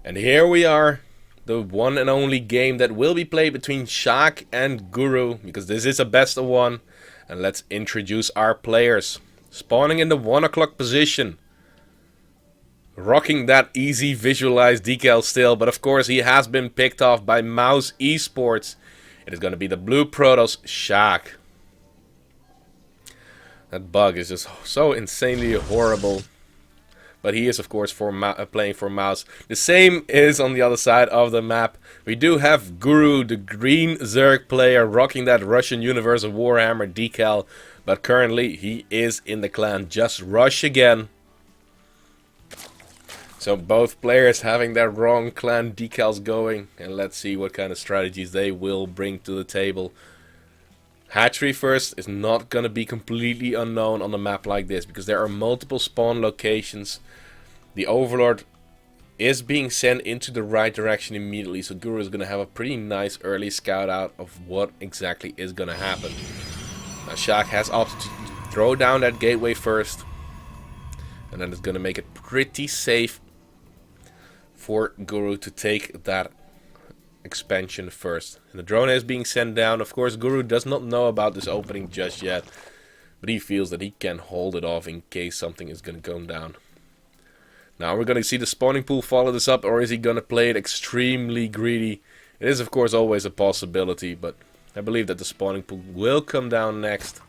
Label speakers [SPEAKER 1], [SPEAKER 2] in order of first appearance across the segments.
[SPEAKER 1] And here we are, the one and only game that will be played between Sjaak and Guru, because this is a best of one. And let's introduce our players. Spawning in the 1 o'clock position. Rocking that easy visualized decal still, but of course he has been picked off by Mouse Esports. It is going to be the Blue Protoss Sjaak. That bug is just so insanely horrible. But he is, of course, playing for Mouse. The same is on the other side of the map. We do have Guru, the green Zerg player, rocking that Russian Universal Warhammer decal. But currently, he is in the clan. Just rush again. So both players having their wrong clan decals going. And let's see what kind of strategies they will bring to the table. Hatchery first is not going to be completely unknown on a map like this, because there are multiple spawn locations. The Overlord is being sent into the right direction immediately, so Guru is going to have a pretty nice early scout out of what exactly is going to happen. Now Sjaak has opted to throw down that gateway first, and then it's going to make it pretty safe for Guru to take that expansion first. And the drone is being sent down. Of course, Guru does not know about this opening just yet, but he feels that he can hold it off in case something is going to go down. Now we're going to see the spawning pool follow this up, or is he going to play it extremely greedy? It is, of course, always a possibility, but I believe that the spawning pool will come down next.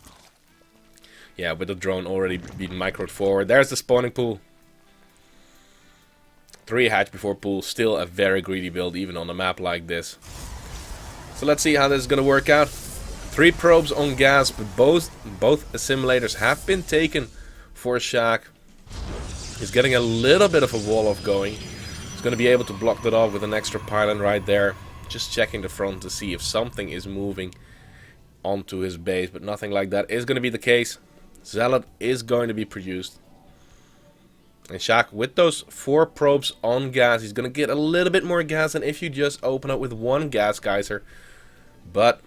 [SPEAKER 1] Yeah, with the drone already being microed forward. There's the spawning pool. 3 hatch before pool, still a very greedy build even on a map like this. So let's see how this is going to work out. 3 probes on gas, but both assimilators have been taken for Sjaak. He's getting a little bit of a wall off going. He's going to be able to block that off with an extra pylon right there. Just checking the front to see if something is moving onto his base, but nothing like that is going to be the case. Zealot is going to be produced. And Sjaak, with those 4 probes on gas, he's going to get a little bit more gas than if you just open up with 1 gas geyser. But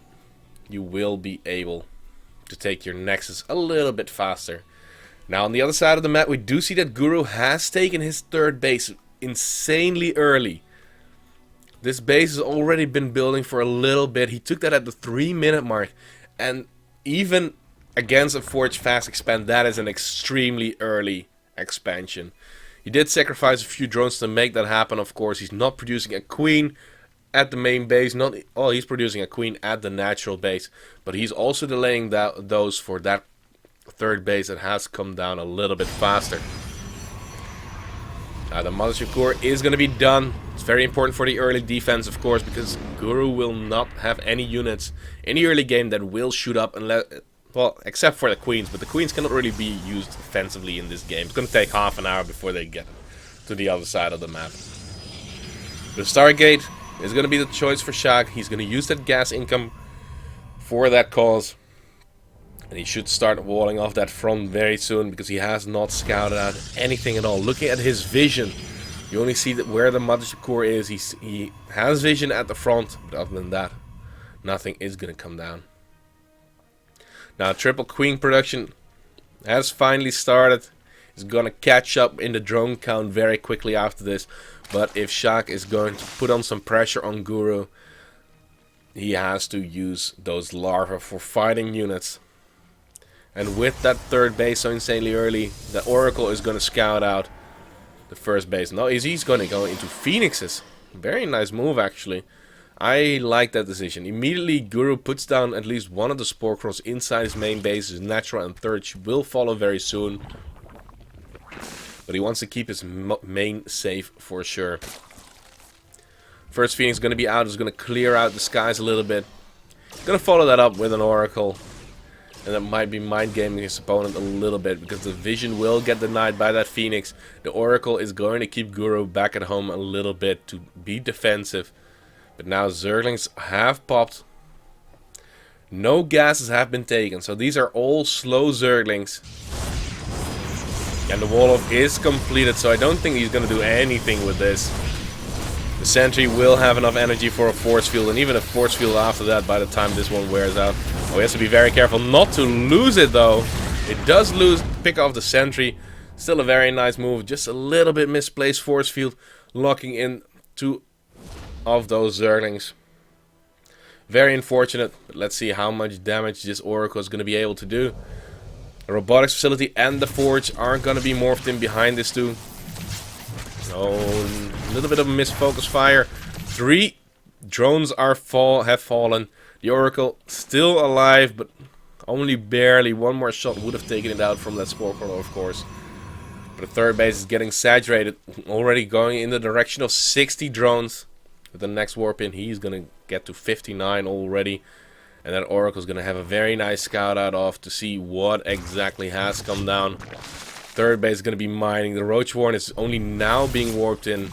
[SPEAKER 1] you will be able to take your Nexus a little bit faster. Now, on the other side of the map, we do see that Guru has taken his 3rd base insanely early. This base has already been building for a little bit. He took that at the 3-minute mark. And even against a Forge Fast Expand, that is an extremely early expansion. He did sacrifice a few drones to make that happen. Of course, he's not producing a queen at the main base. He's producing a queen at the natural base, but he's also delaying those for that 3rd base that has come down a little bit faster. Now the mothership core is going to be done. It's very important for the early defense, of course, because Guru will not have any units in the early game that will shoot up unless, well, except for the queens, but the queens cannot really be used offensively in this game. It's going to take half an hour before they get to the other side of the map. The Stargate is going to be the choice for Sjaak. He's going to use that gas income for that cause. And he should start walling off that front very soon, because he has not scouted out anything at all. Looking at his vision, you only see that where the mothership core is. He has vision at the front, but other than that, nothing is going to come down. Now, triple queen production has finally started. It's going to catch up in the drone count very quickly after this. But if Sjaak is going to put on some pressure on Guru, he has to use those larvae for fighting units. And with that 3rd base so insanely early, the Oracle is going to scout out the 1st base. No, he's going to go into Phoenixes. Very nice move, actually. I like that decision. Immediately, Guru puts down at least one of the Spore Crawls inside his main base. His natural and 3rd will follow very soon. But he wants to keep his main safe for sure. First Phoenix is going to be out. Is going to clear out the skies a little bit. Going to follow that up with an Oracle. And that might be mind gaming his opponent a little bit, because the vision will get denied by that Phoenix. The Oracle is going to keep Guru back at home a little bit to be defensive. But now Zerglings have popped. No gases have been taken, so these are all slow Zerglings. And the wall-off is completed, so I don't think he's going to do anything with this. The sentry will have enough energy for a force field, and even a force field after that by the time this one wears out. Oh, he has to be very careful not to lose it, though. It does pick off the sentry. Still a very nice move, just a little bit misplaced force field, locking in 2 of those Zerglings. Very unfortunate, but let's see how much damage this Oracle is going to be able to do. The robotics facility and the forge aren't going to be morphed in behind this too. So, a little bit of a misfocus fire. 3 drones have fallen. The Oracle still alive, but only barely. One more shot would have taken it out from that spore crawler, of course. But the third base is getting saturated. Already going in the direction of 60 drones. With the next warp in, he's going to get to 59 already. And that Oracle's going to have a very nice scout out off to see what exactly has come down. Third base is going to be mining. The Roach Warren is only now being warped in.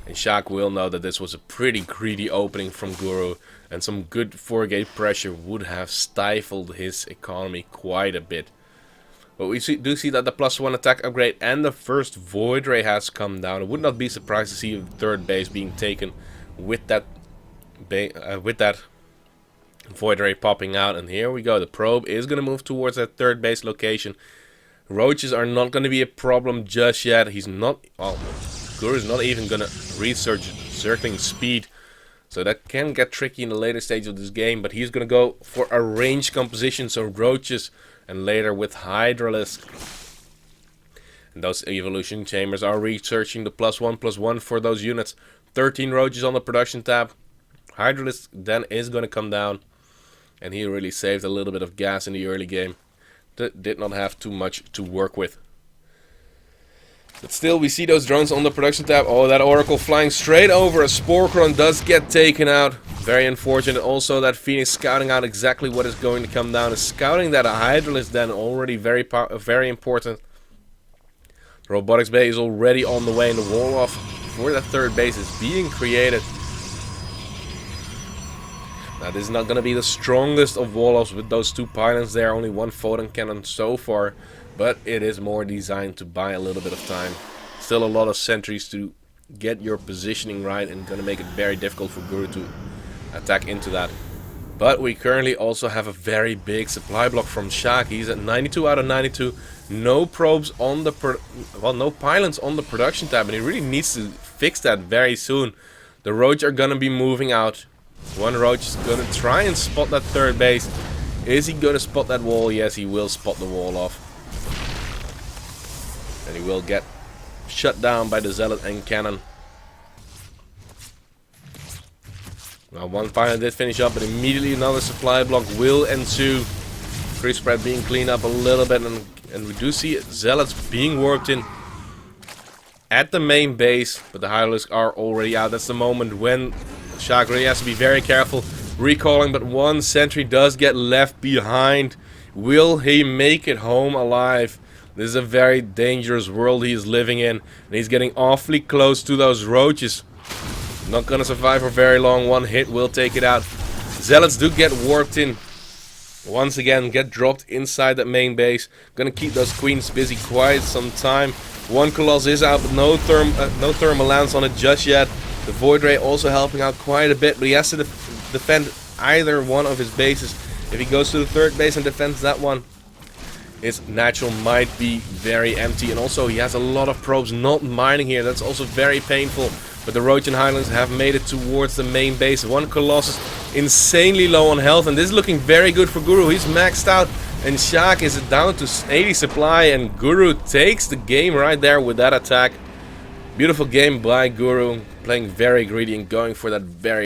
[SPEAKER 1] And Sjaak will know that this was a pretty greedy opening from Guru. And some good 4-gate pressure would have stifled his economy quite a bit. But we do see that the +1 attack upgrade and the first Void Ray has come down. I would not be surprised to see the third base being taken with that Void Ray popping out. And here we go. The probe is going to move towards that third base location. Roaches are not going to be a problem just yet. He's not... well, Guru's not even going to research Zergling speed. So that can get tricky in the later stage of this game. But he's going to go for a range composition. So Roaches and later with Hydralisk. And those evolution chambers are researching the +1/+1 for those units. 13 Roaches on the production tab. Hydralisk then is going to come down. And he really saved a little bit of gas in the early game. Did not have too much to work with. But still, we see those drones on the production tab. Oh, that Oracle flying straight over. A Sporecron does get taken out. Very unfortunate. Also, that Phoenix scouting out exactly what is going to come down. Is scouting that a Hydralisk then already very important. The robotics bay is already on the way, and the wall off for that third base is being created. Now, this is not going to be the strongest of wall-offs with those 2 pylons there. Only 1 photon cannon so far. But it is more designed to buy a little bit of time. Still a lot of sentries to get your positioning right. And going to make it very difficult for Guru to attack into that. But we currently also have a very big supply block from Sjaak. He's at 92 out of 92. No probes on the... no pylons on the production tab. And he really needs to fix that very soon. The Roach are going to be moving out. One Roach is going to try and spot that third base. Is he going to spot that wall? Yes, he will spot the wall off. And he will get shut down by the Zealot and Cannon. Now, one pylon did finish up, but immediately another supply block will ensue. Free spread being cleaned up a little bit. And we do see Zealots being warped in at the main base. But the Hydralisk are already out. That's the moment when Sjaak really has to be very careful recalling, but one sentry does get left behind. Will he make it home alive? This is a very dangerous world he is living in, and he's getting awfully close to those Roaches. Not gonna survive for very long. One hit will take it out. Zealots do get warped in. Once again, get dropped inside that main base. Gonna keep those Queens busy quite some time. One Colossus is out, but no thermal lance on it just yet. The Void Ray also helping out quite a bit, but he has to defend either one of his bases. If he goes to the third base and defends that one, his natural might be very empty. And also, he has a lot of probes not mining here. That's also very painful. But the Roach and Highlands have made it towards the main base. One Colossus insanely low on health, and this is looking very good for Guru. He's maxed out, and Sjaak is down to 80 supply, and Guru takes the game right there with that attack. Beautiful game by Guru, playing very greedy and going for that very